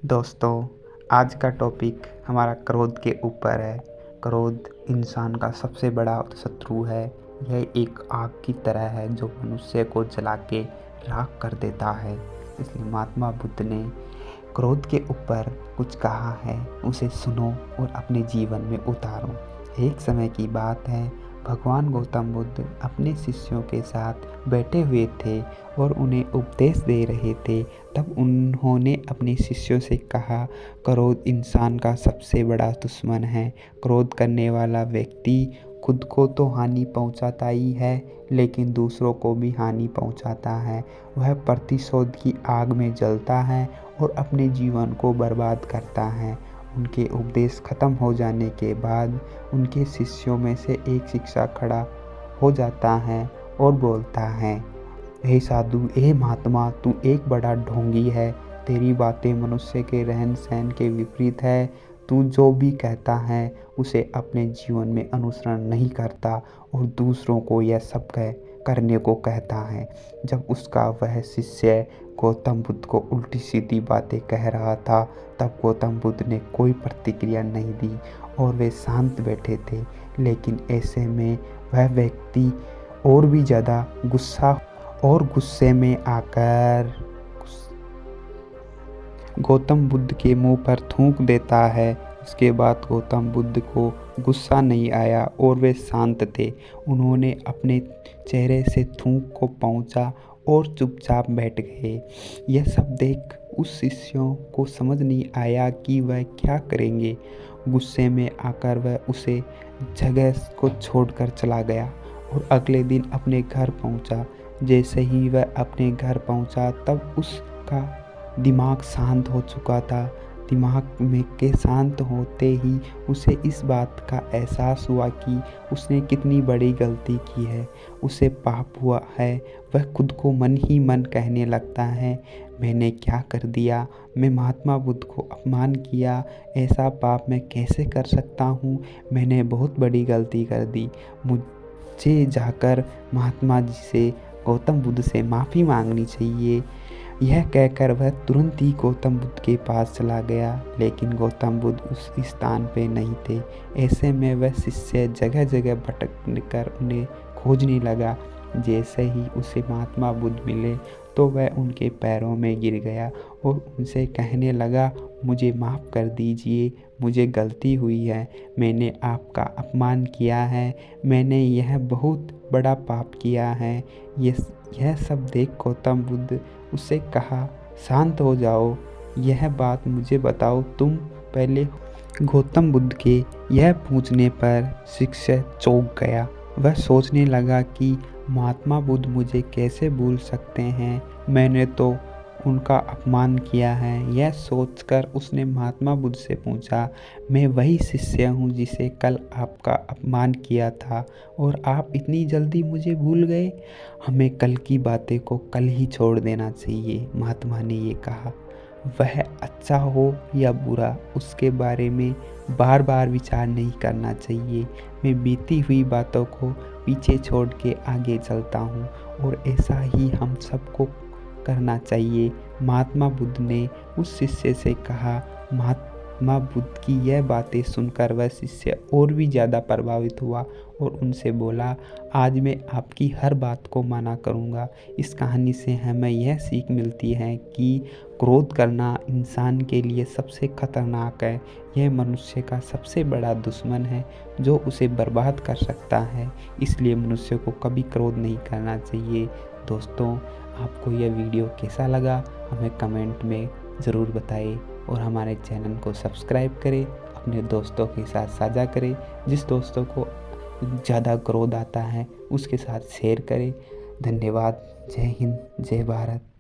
दोस्तों, आज का टॉपिक हमारा क्रोध के ऊपर है। क्रोध इंसान का सबसे बड़ा शत्रु है। यह एक आग की तरह है जो मनुष्य को जला के राख कर देता है। इसलिए महात्मा बुद्ध ने क्रोध के ऊपर कुछ कहा है, उसे सुनो और अपने जीवन में उतारो। एक समय की बात है, भगवान गौतम बुद्ध अपने शिष्यों के साथ बैठे हुए थे और उन्हें उपदेश दे रहे थे। तब उन्होंने अपने शिष्यों से कहा, क्रोध इंसान का सबसे बड़ा दुश्मन है। क्रोध करने वाला व्यक्ति खुद को तो हानि पहुंचाता ही है, लेकिन दूसरों को भी हानि पहुंचाता है। वह प्रतिशोध की आग में जलता है और अपने जीवन को बर्बाद करता है। उनके उपदेश खत्म हो जाने के बाद उनके शिष्यों में से एक शिष्य खड़ा हो जाता है और बोलता है, हे साधु, हे महात्मा, तू एक बड़ा ढोंगी है। तेरी बातें मनुष्य के रहन सहन के विपरीत है। तू जो भी कहता है उसे अपने जीवन में अनुसरण नहीं करता और दूसरों को यह सब करने को कहता है। जब उसका वह शिष्य गौतम बुद्ध को उल्टी सीधी बातें कह रहा था, तब गौतम बुद्ध ने कोई प्रतिक्रिया नहीं दी और वे शांत बैठे थे। लेकिन ऐसे में वह व्यक्ति और भी ज़्यादा गुस्से में आकर गौतम बुद्ध के मुंह पर थूक देता है। उसके बाद गौतम बुद्ध को गुस्सा नहीं आया और वे शांत थे। उन्होंने अपने चेहरे से थूक को पोंछा और चुपचाप बैठ गए। यह सब देख उस शिष्यों को समझ नहीं आया कि वह क्या करेंगे। गुस्से में आकर वह उसे जगह को छोड़कर चला गया और अगले दिन अपने घर पहुंचा। जैसे ही वह अपने घर पहुंचा, तब उसका दिमाग शांत हो चुका था। दिमाग में के शांत होते ही उसे इस बात का एहसास हुआ कि उसने कितनी बड़ी गलती की है, उसे पाप हुआ है। वह खुद को मन ही मन कहने लगता है, मैंने क्या कर दिया, मैं महात्मा बुद्ध को अपमान किया, ऐसा पाप मैं कैसे कर सकता हूँ, मैंने बहुत बड़ी गलती कर दी। मुझे जाकर महात्मा जी से, गौतम बुद्ध से माफ़ी मांगनी चाहिए। यह कहकर वह तुरंत ही गौतम बुद्ध के पास चला गया, लेकिन गौतम बुद्ध उस स्थान पे नहीं थे। ऐसे में वह शिष्य जगह जगह भटक कर उन्हें खोजने लगा। जैसे ही उसे महात्मा बुद्ध मिले तो वह उनके पैरों में गिर गया और उनसे कहने लगा, मुझे माफ़ कर दीजिए, मुझे गलती हुई है, मैंने आपका अपमान किया है, मैंने यह बहुत बड़ा पाप किया है। यह सब देख गौतम बुद्ध उससे कहा, शांत हो जाओ, यह बात मुझे बताओ, तुम पहले। गौतम बुद्ध के यह पूछने पर शिष्य चौंक गया। वह सोचने लगा कि महात्मा बुद्ध मुझे कैसे भूल सकते हैं, मैंने तो उनका अपमान किया है। यह सोचकर उसने महात्मा बुद्ध से पूछा, मैं वही शिष्य हूँ जिसे कल आपका अपमान किया था और आप इतनी जल्दी मुझे भूल गए। हमें कल की बातें को कल ही छोड़ देना चाहिए, महात्मा ने ये कहा। वह अच्छा हो या बुरा, उसके बारे में बार बार विचार नहीं करना चाहिए। मैं बीती हुई बातों को पीछे छोड़ के आगे चलता हूँ और ऐसा ही हम सबको करना चाहिए। महात्मा बुद्ध ने उस शिष्य से कहा। महात्मा बुद्ध की यह बातें सुनकर वह शिष्य और भी ज़्यादा प्रभावित हुआ और उनसे बोला, आज मैं आपकी हर बात को माना करूँगा। इस कहानी से हमें यह सीख मिलती है कि क्रोध करना इंसान के लिए सबसे खतरनाक है। यह मनुष्य का सबसे बड़ा दुश्मन है जो उसे बर्बाद कर सकता है। इसलिए मनुष्य को कभी क्रोध नहीं करना चाहिए। दोस्तों, आपको यह वीडियो कैसा लगा हमें कमेंट में ज़रूर बताएं और हमारे चैनल को सब्सक्राइब करें, अपने दोस्तों के साथ साझा करें। जिस दोस्तों को ज़्यादा क्रोध आता है उसके साथ शेयर करें। धन्यवाद। जय हिंद, जय भारत।